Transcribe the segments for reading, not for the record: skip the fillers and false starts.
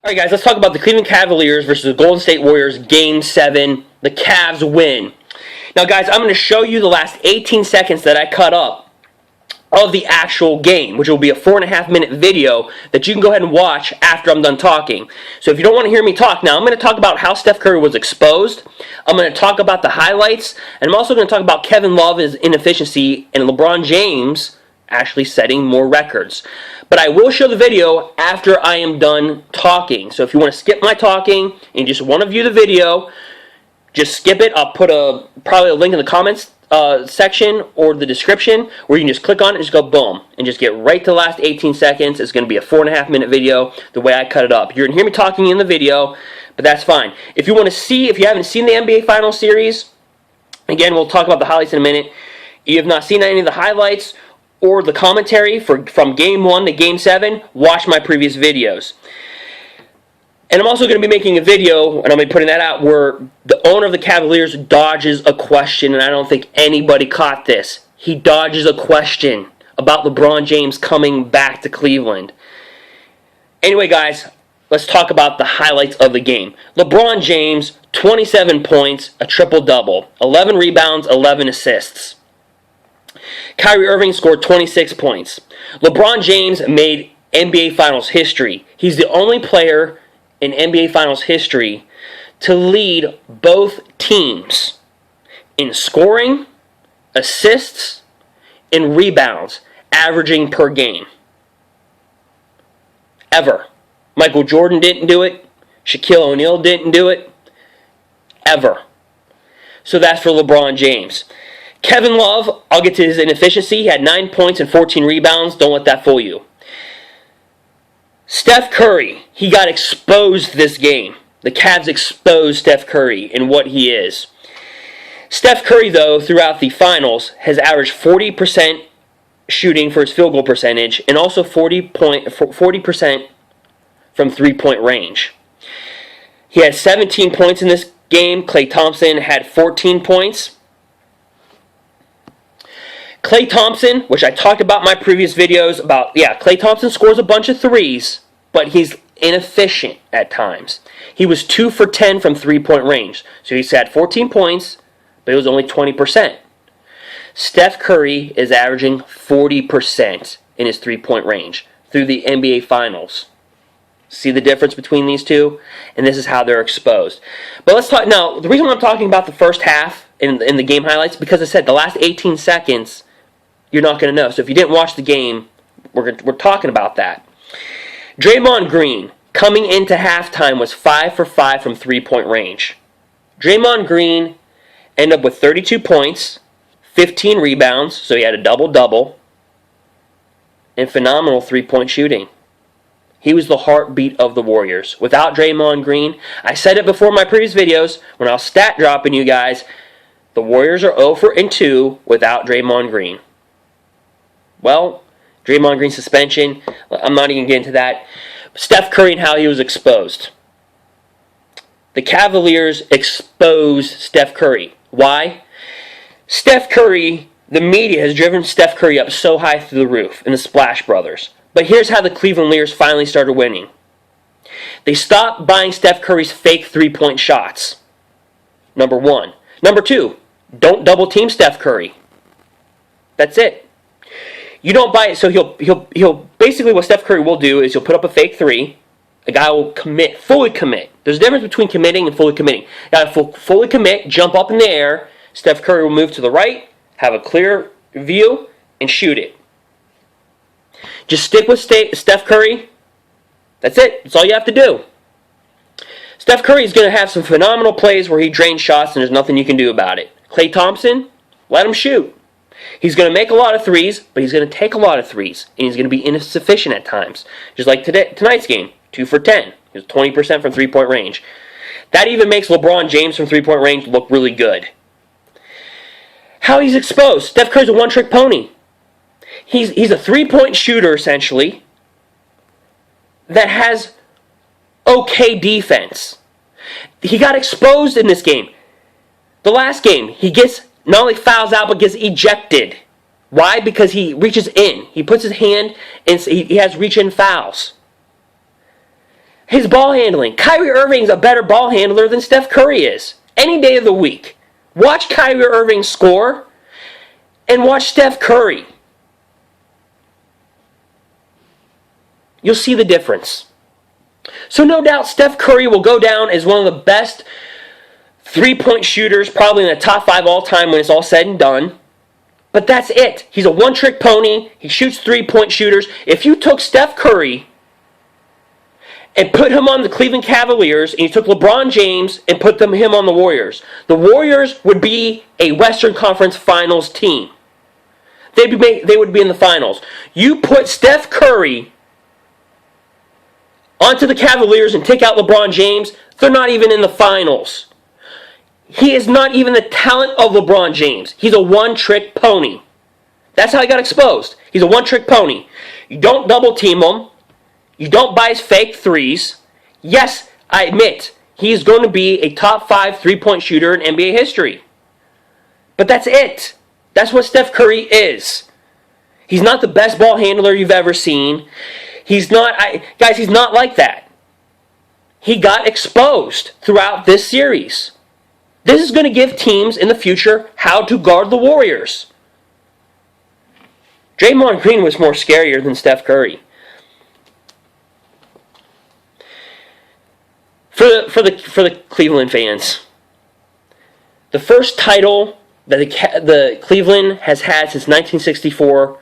Alright guys, let's talk about the Cleveland Cavaliers versus the Golden State Warriors Game 7. The Cavs win. Now guys, I'm going to show you the last 18 seconds that I cut up of the actual game, which will be a 4.5 minute video that you can go ahead and watch after I'm done talking. So if you don't want to hear me talk now, I'm going to talk about how Steph Curry was exposed. I'm going to talk about the highlights, and I'm also going to talk about Kevin Love's inefficiency and LeBron James actually setting more records. But I will show the video after I am done talking. So if you want to skip my talking and you just want to view the video, just skip it. I'll put probably a link in the comments section or the description where you can just click on it and just go boom and just get right to the last 18 seconds. It's going to be a 4.5 minute video the way I cut it up. You're going to hear me talking in the video, but that's fine. If you want to see, if you haven't seen the NBA Finals series, again, we'll talk about the highlights in a minute. You have not seen any of the highlights or the commentary from Game 1 to Game 7, watch my previous videos. And I'm also going to be making a video, and I'll be putting that out, where the owner of the Cavaliers dodges a question, and I don't think anybody caught this. He dodges a question about LeBron James coming back to Cleveland. Anyway, guys, let's talk about the highlights of the game. LeBron James, 27 points, a triple-double, 11 rebounds, 11 assists. Kyrie Irving scored 26 points. LeBron James made NBA Finals history. He's the only player in NBA Finals history to lead both teams in scoring, assists, and rebounds, averaging per game. Ever. Michael Jordan didn't do it. Shaquille O'Neal didn't do it. Ever. So that's for LeBron James. Kevin Love, I'll get to his inefficiency. He had 9 points and 14 rebounds. Don't let that fool you. Steph Curry, he got exposed this game. The Cavs exposed Steph Curry and what he is. Steph Curry, though, throughout the finals, has averaged 40% shooting for his field goal percentage and also 40% from three-point range. He had 17 points in this game. Klay Thompson had 14 points. Klay Thompson, which I talked about in my previous videos about, Klay Thompson scores a bunch of threes, but he's inefficient at times. He was 2 for 10 from three-point range. So he's had 14 points, but it was only 20%. Steph Curry is averaging 40% in his three-point range through the NBA Finals. See the difference between these two? And this is how they're exposed. But let's talk now. The reason why I'm talking about the first half in the game highlights, because I said the last 18 seconds, you're not going to know. So if you didn't watch the game, we're talking about that. Draymond Green, coming into halftime, was 5 for 5 from three-point range. Draymond Green ended up with 32 points, 15 rebounds, so he had a double-double, and phenomenal three-point shooting. He was the heartbeat of the Warriors. Without Draymond Green, I said it before in my previous videos, when I was stat dropping you guys, the Warriors are 0 for 2 without Draymond Green. Well, Draymond Green suspension, I'm not even going to get into that. Steph Curry and how he was exposed. The Cavaliers exposed Steph Curry. Why? Steph Curry, the media has driven Steph Curry up so high through the roof in the Splash Brothers. But here's how the Cleveland finally started winning. They stopped buying Steph Curry's fake three-point shots. Number one. Number two, don't double team Steph Curry. That's it. You don't buy it, so he'll basically what Steph Curry will do is he'll put up a fake three. A guy will fully commit. There's a difference between committing and fully committing. Got to fully commit, jump up in the air. Steph Curry will move to the right, have a clear view, and shoot it. Just stick with Steph Curry. That's it. That's all you have to do. Steph Curry is going to have some phenomenal plays where he drains shots and there's nothing you can do about it. Klay Thompson, let him shoot. He's going to make a lot of threes, but he's going to take a lot of threes, and he's going to be insufficient at times. Just like tonight's game, 2 for 10. He was 20% from three-point range. That even makes LeBron James from three-point range look really good. How he's exposed. Steph Curry's a one-trick pony. He's a three-point shooter, essentially, that has okay defense. He got exposed in this game. The last game, he gets not only fouls out, but gets ejected. Why? Because he reaches in. He puts his hand, and he has reach-in fouls. His ball handling. Kyrie Irving's a better ball handler than Steph Curry is. Any day of the week. Watch Kyrie Irving score and watch Steph Curry. You'll see the difference. So no doubt Steph Curry will go down as one of the best three-point shooters, probably in the top 5 all-time when it's all said and done. But that's it. He's a one-trick pony. He shoots three-point shooters. If you took Steph Curry and put him on the Cleveland Cavaliers, and you took LeBron James and put him on the Warriors would be a Western Conference Finals team. They would be in the finals. You put Steph Curry onto the Cavaliers and take out LeBron James, they're not even in the finals. He is not even the talent of LeBron James. He's a one-trick pony. That's how he got exposed. He's a one-trick pony. You don't double-team him. You don't buy his fake threes. Yes, I admit, he is going to be a top 5 three-point shooter in NBA history. But that's it. That's what Steph Curry is. He's not the best ball handler you've ever seen. He's not, guys, he's not like that. He got exposed throughout this series. This is going to give teams in the future how to guard the Warriors. Draymond Green was more scarier than Steph Curry. For the Cleveland fans, the first title that the Cleveland has had since 1964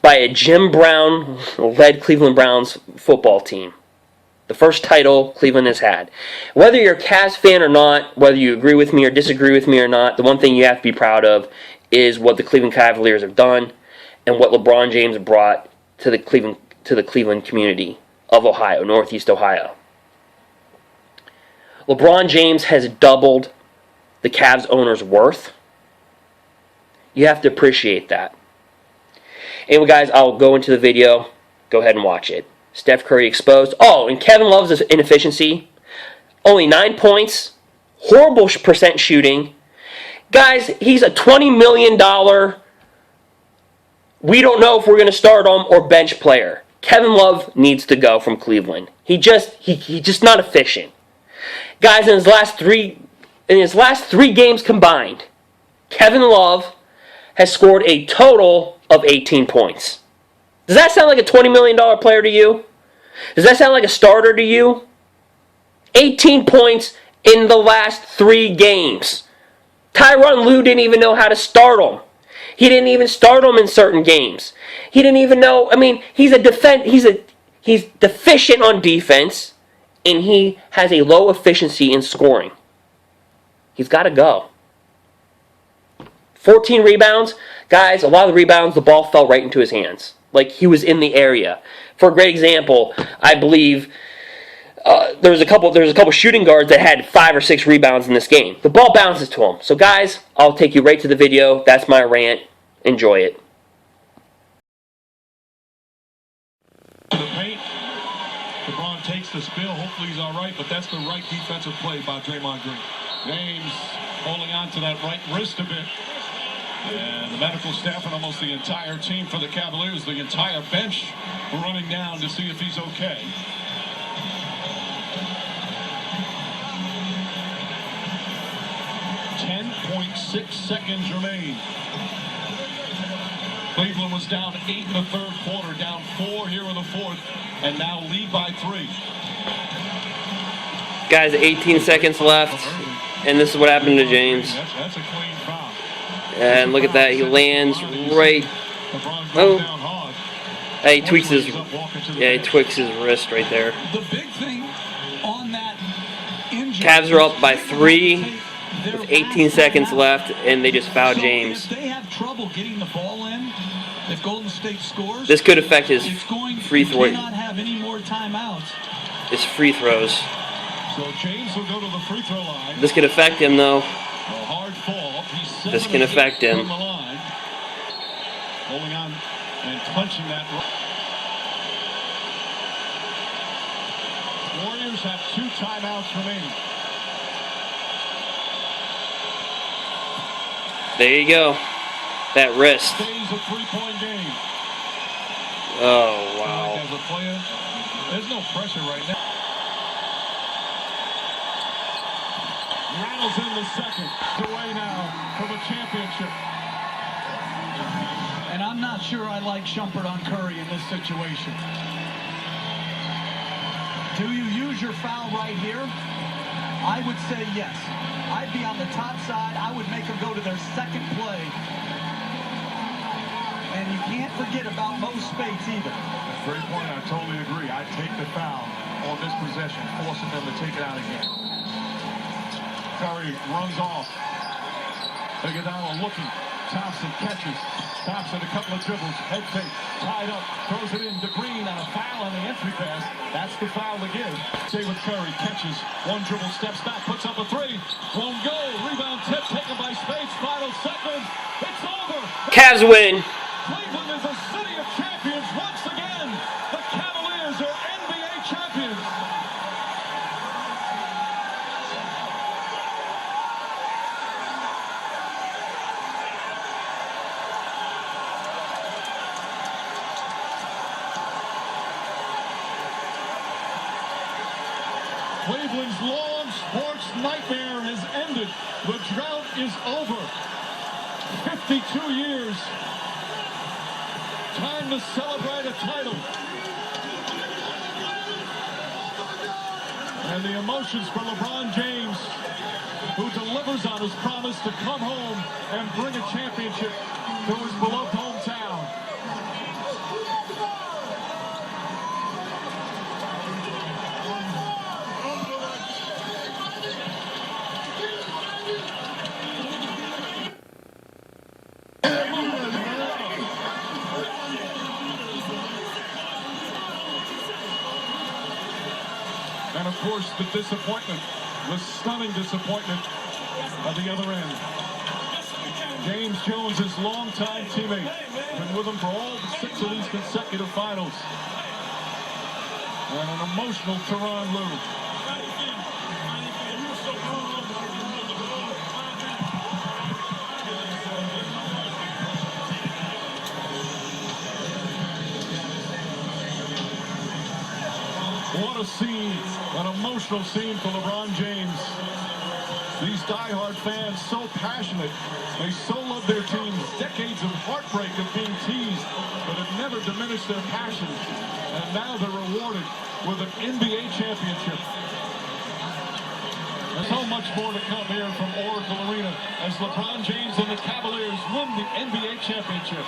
by a Jim Brown-led Cleveland Browns football team. The first title Cleveland has had. Whether you're a Cavs fan or not, whether you agree with me or disagree with me or not, the one thing you have to be proud of is what the Cleveland Cavaliers have done and what LeBron James brought to the Cleveland community of Ohio, Northeast Ohio. LeBron James has doubled the Cavs owner's worth. You have to appreciate that. Anyway, guys, I'll go into the video. Go ahead and watch it. Steph Curry exposed. Oh, and Kevin Love's inefficiency. Only 9 points. Horrible percent shooting. Guys, he's a $20 million, we don't know if we're going to start him or bench player. Kevin Love needs to go from Cleveland. He's just not efficient. Guys, in his last three games combined, Kevin Love has scored a total of 18 points. Does that sound like a $20 million player to you? Does that sound like a starter to you? 18 points in the last 3 games. Tyronn Lue didn't even know how to start him. He didn't even start him in certain games. He didn't even know. I mean, he's deficient on defense, and he has a low efficiency in scoring. He's got to go. 14 rebounds. Guys, a lot of the rebounds, the ball fell right into his hands. Like he was in the area. For a great example, I believe there was a couple shooting guards that had 5 or 6 rebounds in this game. The ball bounces to him. So guys, I'll take you right to the video. That's my rant. Enjoy it. To the paint. LeBron takes the spill. Hopefully he's all right, but that's the right defensive play by Draymond Green. James holding on to that right wrist a bit. And the medical staff and almost the entire team for the Cavaliers, the entire bench, running down to see if he's okay. .6 seconds remain. Cleveland was down 8 in the third quarter, down 4 here in the fourth, and now lead by 3. Guys, 18 seconds left, and this is what happened to James. That's a clean foul. And look at that, he lands right. Oh, he tweaks his. Yeah, he tweaks his wrist right there. The big thing on that injury. Cavs are up by 3 with 18 seconds left, and they just fouled James. If they have trouble getting the ball in, if Golden State scores, this could affect his free throw. Cannot have any more timeouts. His free throws. So James will go to the free throw line. This could affect him though. A hard fall. This can affect him. From the line. Holding on and punching that. Warriors have 2 timeouts remaining. There you go. That wrist. Stays a 3-point game. Oh, wow. As a player, there's no pressure right now. Rattles in the second. Away now from a championship. And I'm not sure I like Shumpert on Kurry in this situation. Do you use your foul right here? I would say yes. I'd be on the top side. I would make them go to their second play. And you can't forget about Mo Spates either. Great point. I totally agree. I'd take the foul on this possession, forcing them to take it out again. Kurry runs off. Iguodala looking. Thompson catches. Thompson a couple of dribbles. Head fake. Tied up. Throws it in to Green on a foul on the entry pass. That's the foul to give. Stay with Kurry. Catches. One dribble. Steps back. Puts up a three. Won't go. Rebound tip taken by Spates. Final second. It's over. Cavs win. Cleveland is a city of champions once again. The Cavaliers are NBA champions. Cleveland's long sports nightmare has ended. The drought is over. 52 years. Time to celebrate a title. And the emotions for LeBron James, who delivers on his promise to come home and bring a championship to his beloved hometown. And of course, the disappointment, the stunning disappointment at the other end. James Jones, his longtime teammate, been with him for all 6 of these consecutive finals. And an emotional Tyronn Lue. What a scene, an emotional scene for LeBron James. These diehard fans, so passionate. They so love their teams. Decades of heartbreak of being teased, but it never diminished their passion. And now they're rewarded with an NBA championship. There's so much more to come here from Oracle Arena as LeBron James and the Cavaliers win the NBA championship.